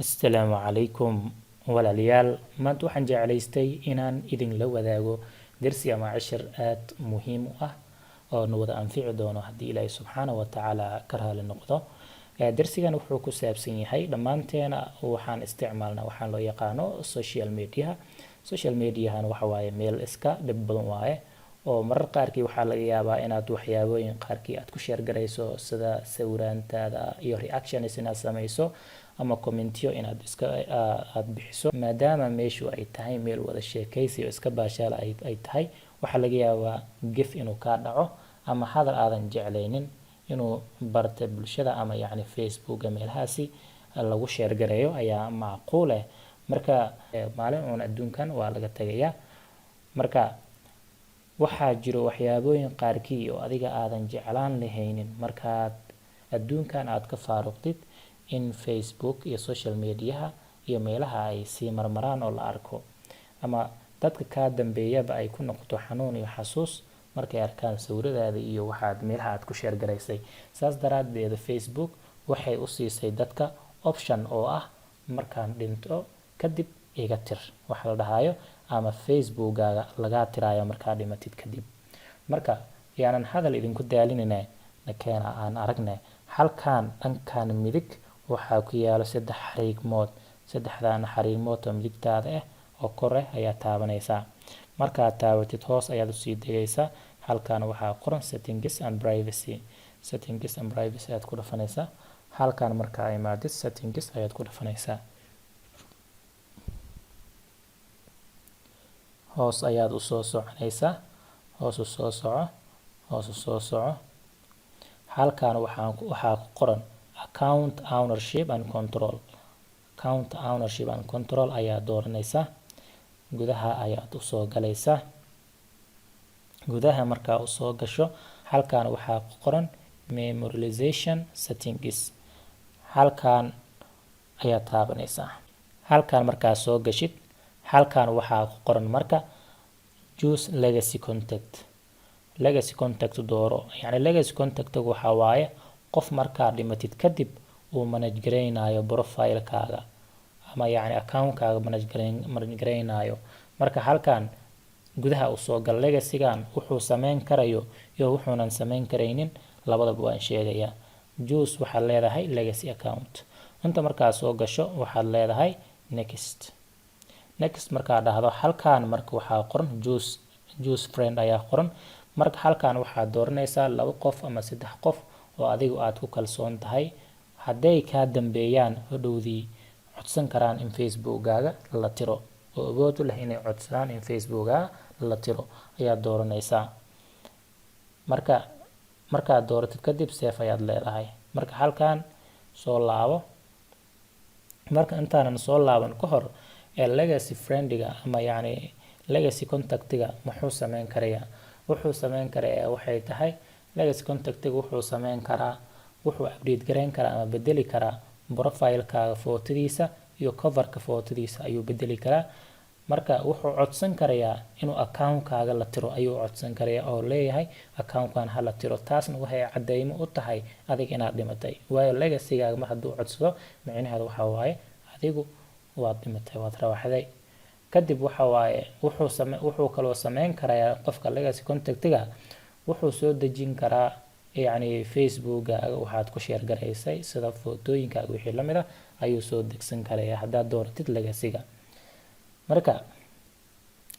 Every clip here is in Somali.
Asalaamu calaykum walaalayaal. Maanta waxaan jeclaystay inaan idinla wadaago darsi ama cashir aad muhiim u ah oo na wada anfici doono haddii Ilaahay subxaanahu wa tacaala ka raali noqdo. Darsigan wuxuu ku saabsan yahay dhammaanteena waxaan isticmaalnaa waxaan loo yaqaano social media. Social mediahan waxa waaye meel iska dhib badan waaye oo marar qaarkii waxaa laga yaabaa inaad waxyaabooyin qaarkii aad ku share garayso sida sawiraantaada iyo reactions inaad samayso ama commentyo inaad iska aad bixiso, maadaama meeshu ay tahay meel wada sheekaysi oo iska baashaal ay tahay. waxaa laga yaabaa gif inuu ka dhaco ama hadal aadan jeclaynin inuu barta bulshada ama yacni Facebook meelahaasi lagu share gareeyo ayaa macquul ah. Marka maalin uun adduunkan waa laga tagayaa. Marka waxaa jiro waxyaabooyin qaarkii oo adiga aadan jeclaan lahaynin markaad adduunkan aad ka faaruqdid in Facebook iyo social mediaha iyo meelaha ay sii marmaraan oo la arko, ama dadka ka dambeeyaba ay ku noqoto xanuun iyo xasuus markay arkaan sawiradaada iyo waxaad meelaha aad ku share garaysay. Saas daraaddeed Facebook waxay u siisay dadka option oo ah markaan dhinto kadib iga tir waxa la dhahayo, ama Facebookaaga laga tiraayo markaa dhimatid kadib. Marka yaanan hadal idinku daalinayna nakeena aan aragnay halkaan dhankaan midig waxaa ku yaalo 3 xariiqmood. 3daan xariiqmood oo midigtaada ah oo kore ayaa taabanaysaa. Markaad taabatid hoos ayaad u sii degaysaa. Halkaan waxaa qoran settings and privacy. Settings and privacy ayaad ku dhafanaysaa. Halkaan markaa imaadid settings ayaad ku dhafanaysaa. hoos ayaad u soo soconaysaa. hoos u soo soco, hoos u soo soco. Halkaan waxaa ku qoran account ownership and control. Account ownership and control ayaa dooranaysaa. Gudaha ayaad u soo galaysaa. Gudaha markaa u soo gasho halkaan waxaa ku qoran memorization settings. Halkaan ayaa taabanaysaa. Halkaan markaa soo gashid halkaan waxaa ku qoran marka choose legacy contact. Legacy contact dooro. Yani legacy contact waxa waaye qof markaa dhimatid kadib uu manage gareynayo profile-kaaga ama yani account-kaaga manage gareynayo. Marka halkaan gudaha u soo gal. Legacy-gaan wuxuu sameyn karayo iyo wuxuunan sameyn karaynin labadaba waan sheegayaa. Choose waxaad leedahay legacy account. Inta markaa soo gasho waxaad leedahay next. Next markaa dhahdo halkaan marka waxaa qoran choose friend ayaa qoran. Marka halkaan waxaad dooranaysaa 2 qof ama 3 qof oo adigu aad ku kalsoon tahay. Hadday ka dambeeyaan hodhowdii codsan karaan in Facebookaaga la tiro oo awood u leh inay codsadaan in Facebookaaga la tiro ayaa dooranaysaa. Markaad dooratid kadib save ayaad leedahay. Marka halkaan soo laabo. Marka intaanan soo laaban ka hor legacy friend-ga ama yani legacy contact-ga muxuu sameyn karayaa? Wuxuu sameyn karayaa waxay tahay legacy contact-ga wuxuu sameyn karaa wuxuu update gareyn karaa ama bedeli karaa profile-kaaga footadiisa iyo cover-ka footadiisa ayuu bedeli karaa. Marka wuxuu codsan karayaa inuu account-kaaga la tiro ayuu codsan karayaa oo leeyahay account-kan ha la tiro. Taasna waxay cadeymo u tahay adiga inaad dhimatay. Waayo legacy-gaaga mar hadduu codsado micnaheedu waxa waaye adigu waad dhimatay, waad rawaxday. Kadib waxa waaye wuxuu kaloo sameyn karayaa qofka legacy contact-ga wuxuu soo dejin karaa yani Facebook-gaaga waxaad ku share garaysay sida footooyinkaaga wixii la mid ah ayuu soo degsan karayaa haddaad dooratid legacy-ga. Marka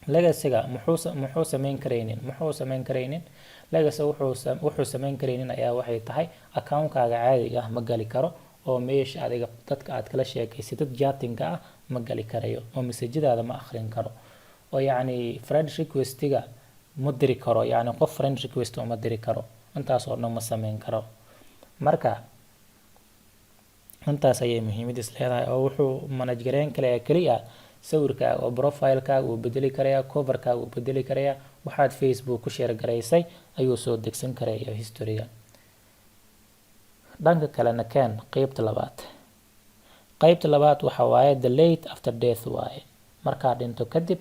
legacy-ga muxuu sameyn karaynin legacy wuxuu sameyn karaynin ayaa waxay tahay account-kaaga caadiga ah ma gali karo oo meesha adiga dadka aad kala sheekaysatid chatting-ka ah ma gali karayo oo message-daada ma akhrin karo oo yani friend request-ga ma diri karo. Yani qof friend request ma diri karo. intaas oo dhan ma sameyn karo. Marka intaas ayay muhiimadiis leedahay oo wuxuu manage gareyn karayaa kaliya sawirkaaga oo profile-kaaga uu bedeli karayaa, cover-kaaga uu bedeli karayaa, waxaad Facebook ku share garaysay ayuu soo degsan karayaa history-ga. Dhanka kalena keen qaybta labaad. Qaybta labaad waxa waaye delete after death waaye. Markaa dhinto kadib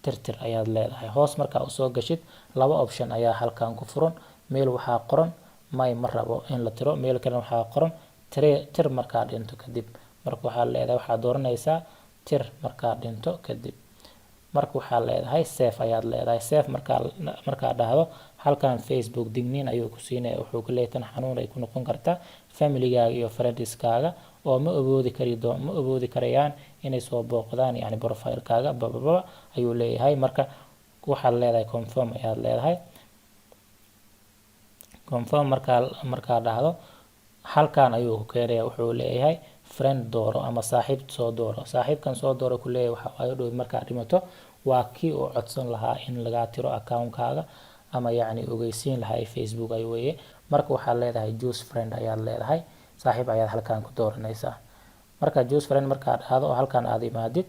tirtir ayaad leedahay. Hoos markaa u soo gashid 2 option ayaa halkaan ku furan. Meel waxaa qoran may ma rabo in la tiro, meel kale waxaa qoran tir markaa dhinto kadib. marka waxaa leedahay waxaad dooranaysaa tir markaad dhinto kadib. marka waxaa leedahay save ayaad leedahay. save markaa dhahdo halkan Facebook digniin ayuu ku siinaya, wuxuu ku leeyahay tan xanuun ay ku noqon kartaa familygaaga iyo friendskaaga oo ma awoodi karayaan inay soo booqdaan yani profilekaaga bababa ayuu leeyahay. marka waxaad leedahay confirm ayaad leedahay. confirm markaa dhahdo halkan ayuu ku keenaya, wuxuu leeyahay friend dooro ama saaxiib soo dooro. saaxiibkan soo dooro ku leeyahay waxa ay dhow markaa dhimato waa kii uu codsan lahaa in lagaa tiro account-kaaga ama yacni ogeysiin lahaa Facebook ay weeye. marka waxaad leedahay choose friend ayaad leedahay, saaxiib ayaad halkan ku dooranaysaa. marka choose friend markaa dhahdo oo halkan aad imaadid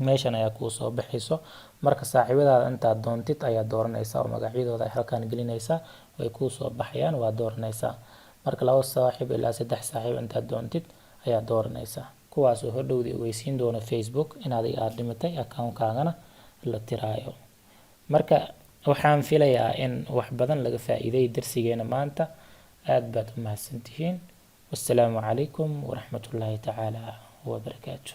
meeshan ayaa kuu soo baxayso. marka saaxiibadaada intaad doontid ayaad dooranaysaa oo magacyadooda ay halkan gelinaysaa, way kuu soo baxayaan waa dooranaysaa. marka 2 saaxiib ilaa 3 saaxiib intaad doontid ayaad dooranaysaa, kuwaasoo hodhowdii ogeysiin doono Facebook inaad dhimatay account-kaagana la tiraayo. marka waxaan filayaa in wax badan laga faa'iiday darsigeena maanta. aad baad u mahadsantihiin. wassalaamu calaykum waraxmatullaahi tacaala wabarakaatuh.